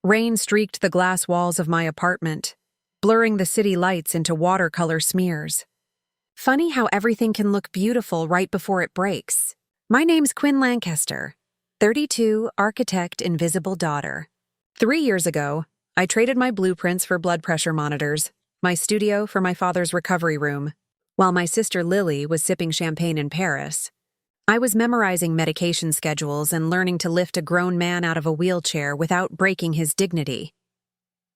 Rain streaked the glass walls of my apartment, blurring the city lights into watercolor smears. Funny how everything can look beautiful right before it breaks. My name's Quinn Lancaster, 32, architect, invisible daughter. 3 years ago, I traded my blueprints for blood pressure monitors, my studio for my father's recovery room. While my sister Lily was sipping champagne in Paris, I was memorizing medication schedules and learning to lift a grown man out of a wheelchair without breaking his dignity.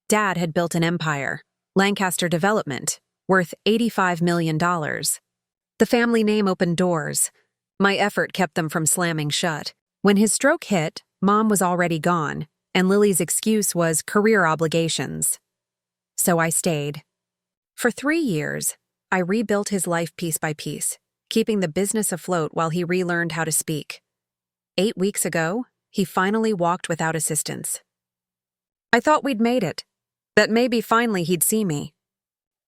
Dad had built an empire, Lancaster Development, worth $85 million. The family name opened doors. My effort kept them from slamming shut. When his stroke hit, Mom was already gone, and Lily's excuse was career obligations. So I stayed. For 3 years, I rebuilt his life piece by piece, keeping the business afloat while he relearned how to speak. 8 weeks ago, he finally walked without assistance. I thought we'd made it, that maybe finally he'd see me.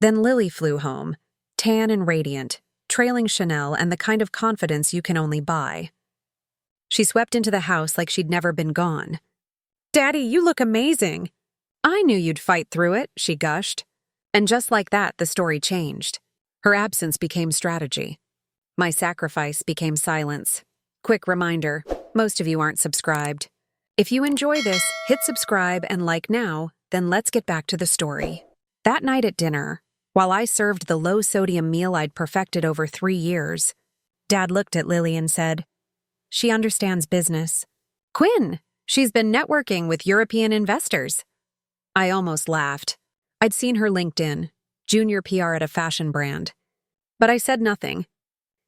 Then Lily flew home, tan and radiant, trailing Chanel and the kind of confidence you can only buy. She swept into the house like she'd never been gone. "Daddy, you look amazing." "I knew you'd fight through it," she gushed. And just like that, the story changed. Her absence became strategy. My sacrifice became silence. Quick reminder, most of you aren't subscribed. If you enjoy this, hit subscribe and like now, then let's get back to the story. That night at dinner, while I served the low-sodium meal I'd perfected over 3 years, Dad looked at Lily and said, "She understands business. Quinn, she's been networking with European investors." I almost laughed. I'd seen her LinkedIn, junior PR at a fashion brand. But I said nothing.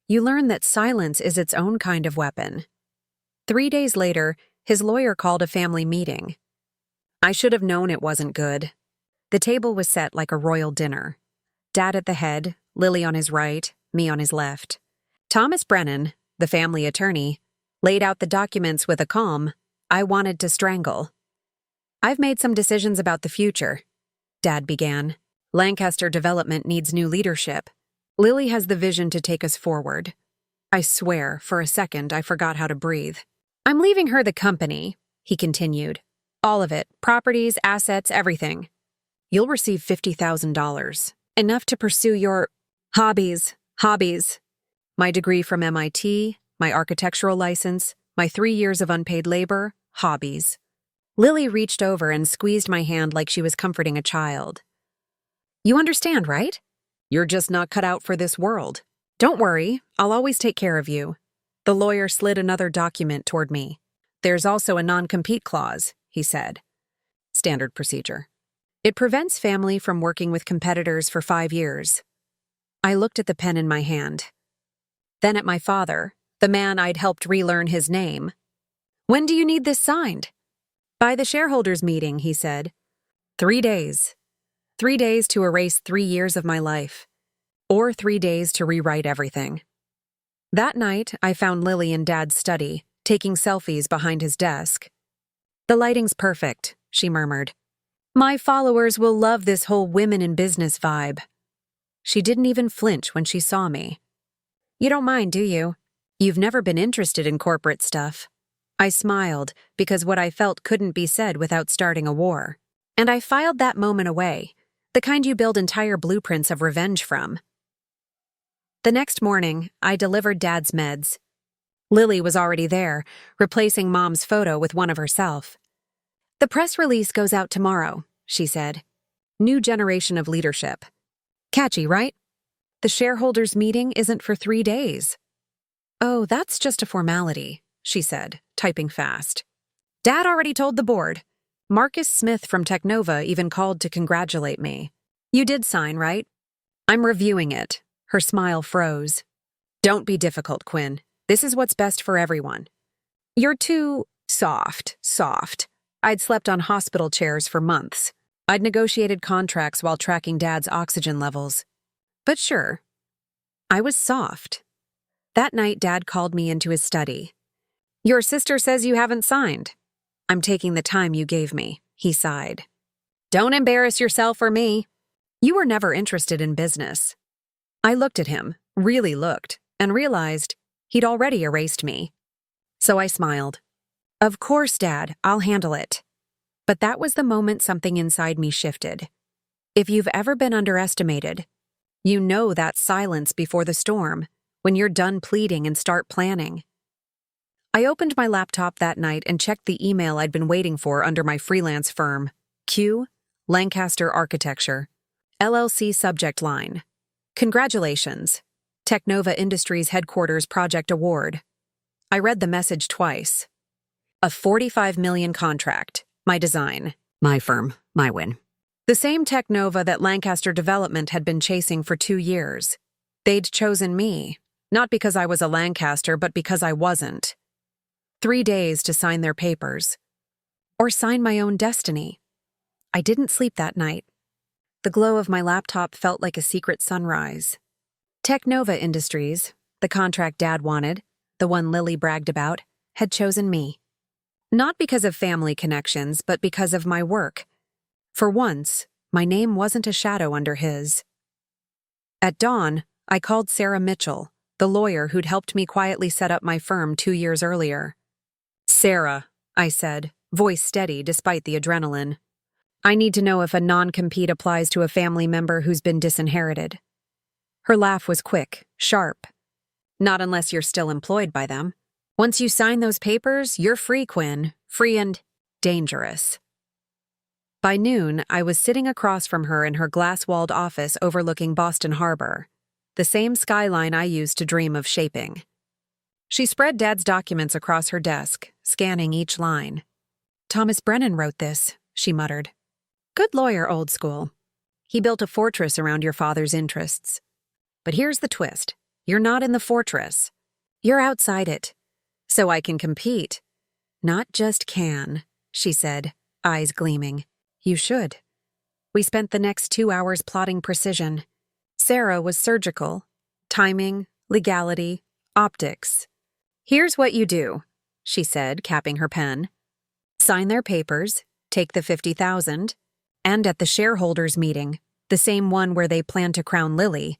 You learn that silence is its own kind of weapon. 3 days later, his lawyer called a family meeting. I should have known it wasn't good. The table was set like a royal dinner. Dad at the head, Lily on his right, me on his left. Thomas Brennan, the family attorney, laid out the documents with a calm I wanted to strangle. "I've made some decisions about the future," Dad began. "Lancaster Development needs new leadership. Lily has the vision to take us forward." I swear, for a second, I forgot how to breathe. "I'm leaving her the company," he continued. "All of it, properties, assets, everything. You'll receive $50,000, enough to pursue your hobbies. My degree from MIT, my architectural license, my 3 years of unpaid labor, hobbies." Lily reached over and squeezed my hand like she was comforting a child. "You understand, right? You're just not cut out for this world. Don't worry, I'll always take care of you." The lawyer slid another document toward me. "There's also a non-compete clause," he said. "Standard procedure. It prevents family from working with competitors for 5 years. I looked at the pen in my hand. Then at my father, the man I'd helped relearn his name. "When do you need this signed?" "By the shareholders' meeting," he said. 3 days. 3 days to erase 3 years of my life. Or 3 days to rewrite everything. That night, I found Lily in Dad's study, taking selfies behind his desk. "The lighting's perfect," she murmured. "My followers will love this whole women in business vibe." She didn't even flinch when she saw me. "You don't mind, do you? You've never been interested in corporate stuff." I smiled because what I felt couldn't be said without starting a war. And I filed that moment away, the kind you build entire blueprints of revenge from. The next morning, I delivered Dad's meds. Lily was already there, replacing Mom's photo with one of herself. "The press release goes out tomorrow," she said. "New generation of leadership. Catchy, right? The shareholders' meeting isn't for 3 days." "Oh, that's just a formality," she said, typing fast. "Dad already told the board. Marcus Smith from Technova even called to congratulate me. You did sign, right?" "I'm reviewing it." Her smile froze. "Don't be difficult, Quinn. This is what's best for everyone." "You're too soft. I'd slept on hospital chairs for months. I'd negotiated contracts while tracking Dad's oxygen levels. But sure, I was soft. That night, Dad called me into his study. "Your sister says you haven't signed." "I'm taking the time you gave me," he sighed. "Don't embarrass yourself or me. You were never interested in business." I looked at him, really looked, and realized he'd already erased me. So I smiled. "Of course, Dad, I'll handle it." But that was the moment something inside me shifted. If you've ever been underestimated, you know that silence before the storm, when you're done pleading and start planning. I opened my laptop that night and checked the email I'd been waiting for under my freelance firm, Quinn Lancaster Architecture, LLC subject line. Congratulations. Technova Industries Headquarters Project Award. I read the message twice. A $45 million contract. My design. My firm. My win. The same Technova that Lancaster Development had been chasing for 2 years. They'd chosen me, not because I was a Lancaster, but because I wasn't. 3 days to sign their papers. Or sign my own destiny. I didn't sleep that night. The glow of my laptop felt like a secret sunrise. Technova Industries, the contract Dad wanted, the one Lily bragged about, had chosen me. Not because of family connections, but because of my work. For once, my name wasn't a shadow under his. At dawn, I called Sarah Mitchell, the lawyer who'd helped me quietly set up my firm 2 years earlier. "Sarah," I said, voice steady despite the adrenaline. "I need to know if a non-compete applies to a family member who's been disinherited." Her laugh was quick, sharp. "Not unless you're still employed by them. Once you sign those papers, you're free, Quinn. Free and dangerous." By noon, I was sitting across from her in her glass-walled office overlooking Boston Harbor, the same skyline I used to dream of shaping. She spread Dad's documents across her desk, scanning each line. "Thomas Brennan wrote this," she muttered. "Good lawyer, old school. He built a fortress around your father's interests. But here's the twist. You're not in the fortress. You're outside it. So I can compete." "Not just can," she said, eyes gleaming. "You should." We spent the next 2 hours plotting precision. Sarah was surgical. Timing, legality, optics. "Here's what you do," she said, capping her pen. "Sign their papers, take the $50,000, and at the shareholders' meeting, the same one where they plan to crown Lily,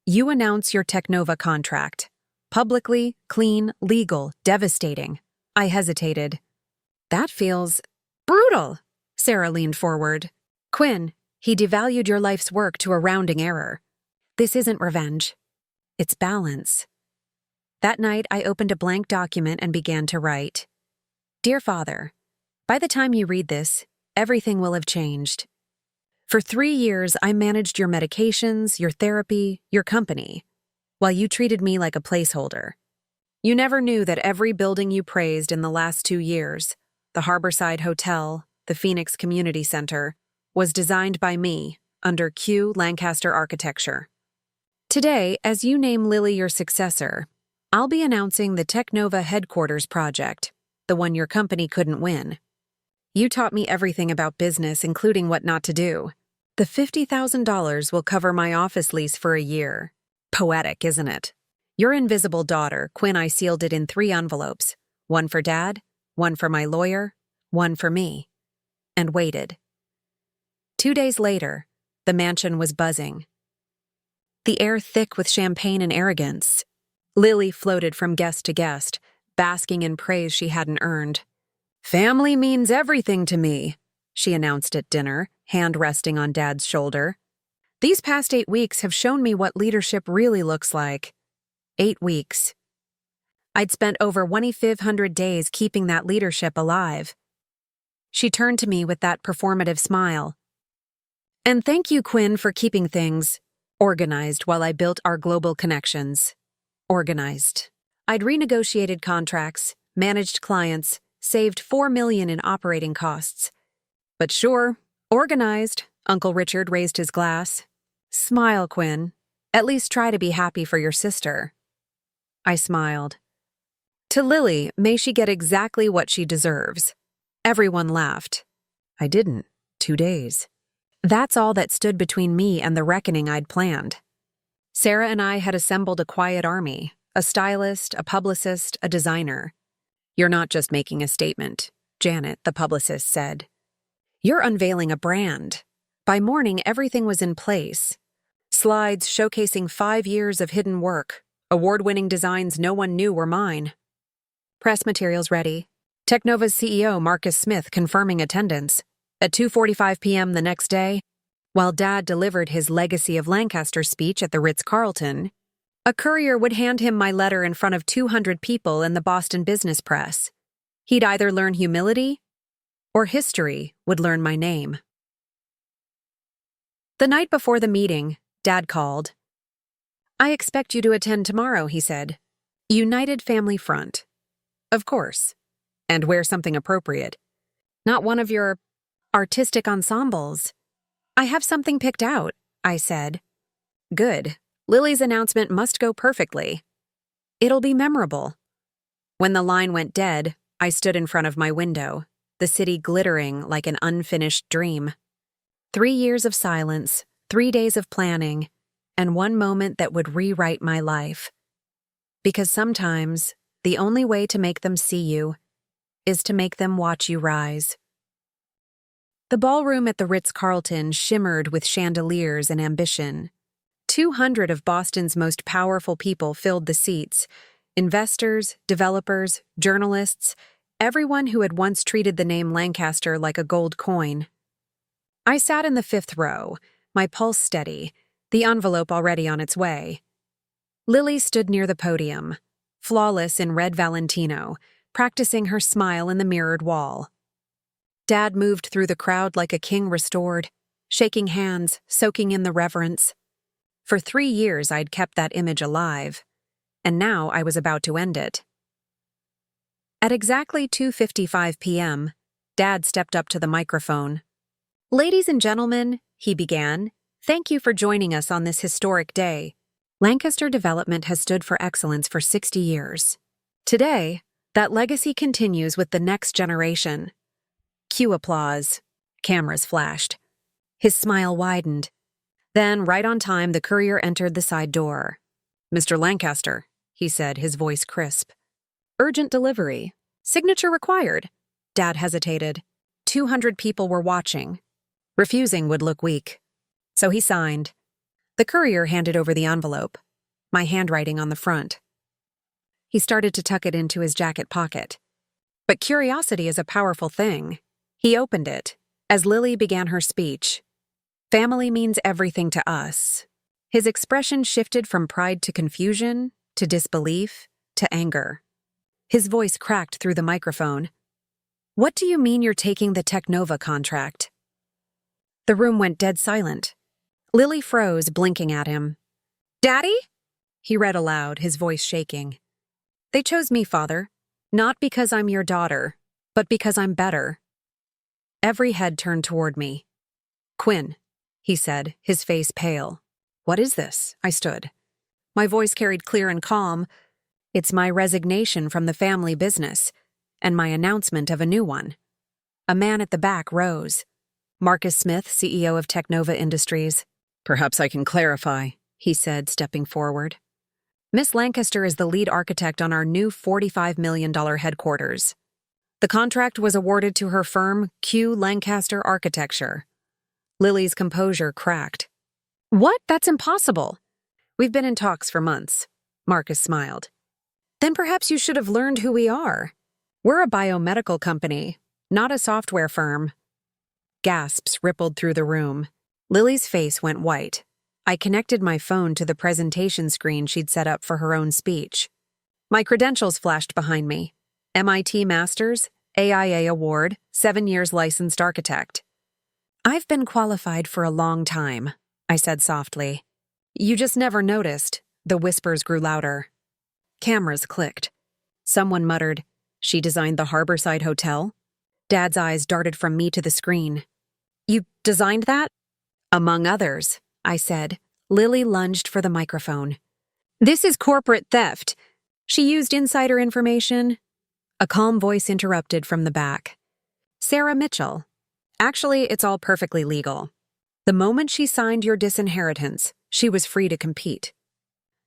you announce your Technova contract. Publicly, clean, legal, devastating." I hesitated. "That feels brutal." Sarah leaned forward. "Quinn, he devalued your life's work to a rounding error. This isn't revenge. It's balance." That night, I opened a blank document and began to write. "Dear Father, by the time you read this, everything will have changed. For 3 years, I managed your medications, your therapy, your company, while you treated me like a placeholder. You never knew that every building you praised in the last 2 years, the Harborside Hotel, the Phoenix Community Center, was designed by me under Quinn Lancaster Architecture. Today, as you name Lily your successor, I'll be announcing the Technova Headquarters project, the one your company couldn't win. You taught me everything about business, including what not to do. The $50,000 will cover my office lease for a year. Poetic, isn't it? Your invisible daughter, Quinn. I sealed it in 3 envelopes, one for Dad, one for my lawyer, one for me, and waited. 2 days later, the mansion was buzzing. The air thick with champagne and arrogance. Lily floated from guest to guest, basking in praise she hadn't earned. "Family means everything to me," she announced at dinner, hand resting on Dad's shoulder. "These past 8 weeks have shown me what leadership really looks like." 8 weeks. I'd spent over 2,500 days keeping that leadership alive. She turned to me with that performative smile. "And thank you, Quinn, for keeping things organized while I built our global connections." Organized. I'd renegotiated contracts, managed clients, saved $4 million in operating costs. But sure, organized. Uncle Richard raised his glass. "Smile, Quinn. At least try to be happy for your sister." I smiled. "To Lily, may she get exactly what she deserves." Everyone laughed. I didn't. 2 days. That's all that stood between me and the reckoning I'd planned. Sarah and I had assembled a quiet army, a stylist, a publicist, a designer. "You're not just making a statement," Janet, the publicist, said. "You're unveiling a brand." By morning, everything was in place. Slides showcasing 5 years of hidden work, award-winning designs no one knew were mine. "Press materials ready. Technova's CEO, Marcus Smith, confirming attendance. At 2:45 p.m. the next day, while Dad delivered his Legacy of Lancaster speech at the Ritz-Carlton, a courier would hand him my letter in front of 200 people in the Boston business press. He'd either learn humility, or history would learn my name. The night before the meeting, Dad called. "I expect you to attend tomorrow," he said. "United Family Front." "Of course. And wear something appropriate. Not one of your artistic ensembles." "I have something picked out," I said. "Good. Lily's announcement must go perfectly. It'll be memorable." When the line went dead, I stood in front of my window, the city glittering like an unfinished dream. 3 years of silence, 3 days of planning, and one moment that would rewrite my life. Because sometimes, the only way to make them see you is to make them watch you rise. The ballroom at the Ritz-Carlton shimmered with chandeliers and ambition. 200 of Boston's most powerful people filled the seats. Investors, developers, journalists, everyone who had once treated the name Lancaster like a gold coin. I sat in the 5th row, my pulse steady, the envelope already on its way. Lily stood near the podium, flawless in red Valentino, practicing her smile in the mirrored wall. Dad moved through the crowd like a king restored, shaking hands, soaking in the reverence. For 3 years I'd kept that image alive, and now I was about to end it. At exactly 2:55 p.m., Dad stepped up to the microphone. "Ladies and gentlemen," he began, "thank you for joining us on this historic day. Lancaster Development has stood for excellence for 60 years. Today, that legacy continues with the next generation." Cue applause. Cameras flashed. His smile widened. Then, right on time, the courier entered the side door. "Mr. Lancaster," he said, his voice crisp. "Urgent delivery. Signature required." Dad hesitated. 200 people were watching. Refusing would look weak. So he signed. The courier handed over the envelope, my handwriting on the front. He started to tuck it into his jacket pocket. But curiosity is a powerful thing. He opened it, as Lily began her speech. "Family means everything to us." His expression shifted from pride to confusion, to disbelief, to anger. His voice cracked through the microphone. "What do you mean you're taking the Technova contract?" The room went dead silent. Lily froze, blinking at him. "Daddy?" He read aloud, his voice shaking. "They chose me, Father, not because I'm your daughter, but because I'm better." Every head turned toward me. "Quinn," he said, his face pale. "What is this?" I stood. My voice carried clear and calm. "It's my resignation from the family business, and my announcement of a new one." A man at the back rose. "Marcus Smith, CEO of Technova Industries." "Perhaps I can clarify," he said, stepping forward. "Miss Lancaster is the lead architect on our new $45 million headquarters. The contract was awarded to her firm, Q Lancaster Architecture." Lily's composure cracked. "What? That's impossible." "We've been in talks for months." Marcus smiled. "Then perhaps you should have learned who we are. We're a biomedical company, not a software firm." Gasps rippled through the room. Lily's face went white. I connected my phone to the presentation screen she'd set up for her own speech. My credentials flashed behind me. MIT Masters, AIA Award, 7 years licensed architect. "I've been qualified for a long time," I said softly. "You just never noticed." The whispers grew louder. Cameras clicked. Someone muttered, "She designed the Harborside Hotel?" Dad's eyes darted from me to the screen. "You designed that?" "Among others," I said. Lily lunged for the microphone. "This is corporate theft. She used insider information." A calm voice interrupted from the back. "Sarah Mitchell. Actually, it's all perfectly legal. The moment she signed your disinheritance, she was free to compete.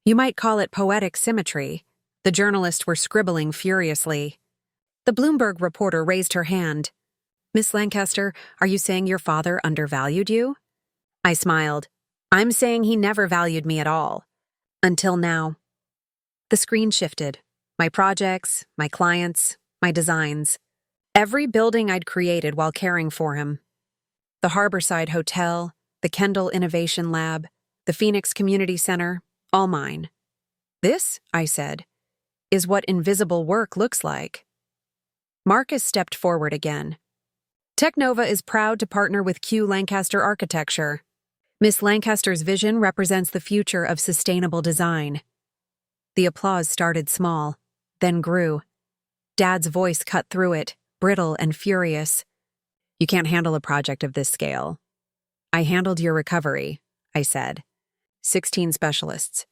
You might call it poetic symmetry." The journalists were scribbling furiously. The Bloomberg reporter raised her hand. "Miss Lancaster, are you saying your father undervalued you?" I smiled. "I'm saying he never valued me at all. Until now." The screen shifted. My projects, my clients, my designs. Every building I'd created while caring for him. The Harborside Hotel, the Kendall Innovation Lab, the Phoenix Community Center, all mine. This, I said, is what invisible work looks like. Marcus stepped forward again. Technova is proud to partner with Quinn Lancaster Architecture. Miss Lancaster's vision represents the future of sustainable design. The applause started small, then grew. Dad's voice cut through it, brittle and furious. You can't handle a project of this scale. I handled your recovery, I said. 16 specialists,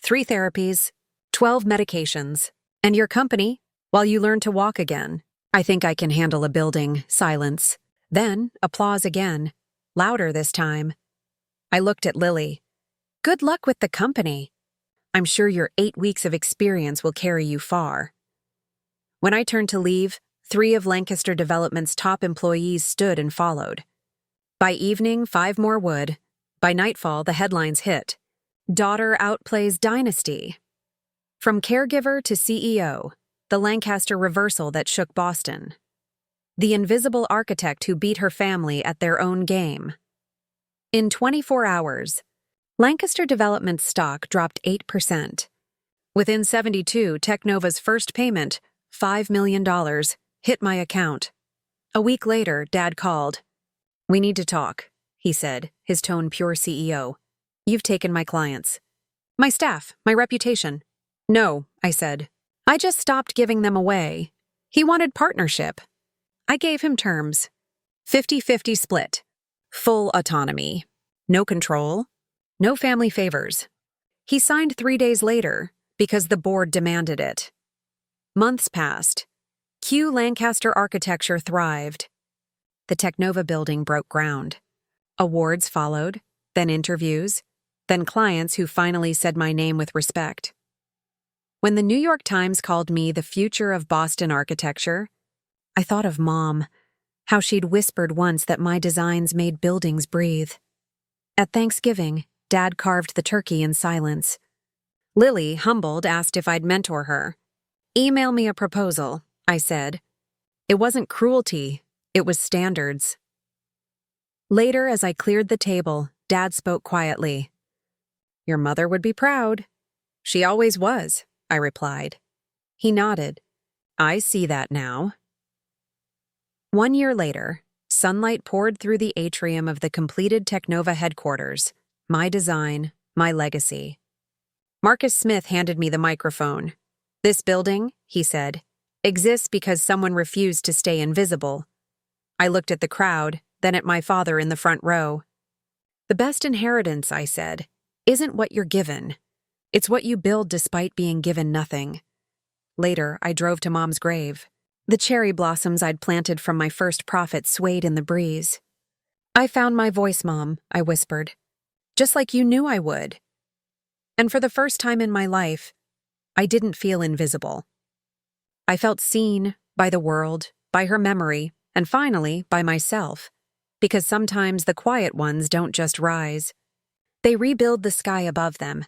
3 therapies, 12 medications, and your company, while you learn to walk again. I think I can handle a building. Silence. Then, applause again. Louder this time. I looked at Lily. Good luck with the company. I'm sure your 8 weeks of experience will carry you far. When I turned to leave, 3 of Lancaster Development's top employees stood and followed. By evening, 5 more would. By nightfall, the headlines hit. Daughter outplays dynasty. From caregiver to CEO, the Lancaster reversal that shook Boston. The invisible architect who beat her family at their own game. In 24 hours, Lancaster Development's stock dropped 8%. Within 72, Technova's first payment, $5 million, hit my account. A week later, Dad called. We need to talk, he said, his tone pure CEO. You've taken my clients. My staff, my reputation. No, I said. I just stopped giving them away. He wanted partnership. I gave him terms. 50-50 split. Full autonomy. No control. No family favors. He signed 3 days later because the board demanded it. Months passed. Quinn Lancaster Architecture thrived. The Technova building broke ground. Awards followed, then interviews, then clients who finally said my name with respect. When the New York Times called me the future of Boston architecture, I thought of Mom, how she'd whispered once that my designs made buildings breathe. At Thanksgiving, Dad carved the turkey in silence. Lily, humbled, asked if I'd mentor her. Email me a proposal, I said. It wasn't cruelty, it was standards. Later, as I cleared the table, Dad spoke quietly. Your mother would be proud. She always was, I replied. He nodded. I see that now. 1 year later, sunlight poured through the atrium of the completed Technova headquarters. My design, my legacy. Marcus Smith handed me the microphone. This building, he said, exists because someone refused to stay invisible. I looked at the crowd, then at my father in the front row. The best inheritance, I said, isn't what you're given. It's what you build despite being given nothing. Later, I drove to Mom's grave. The cherry blossoms I'd planted from my first profit swayed in the breeze. I found my voice, Mom, I whispered. Just like you knew I would. And for the first time in my life, I didn't feel invisible. I felt seen by the world, by her memory, and finally, by myself. Because sometimes the quiet ones don't just rise. They rebuild the sky above them,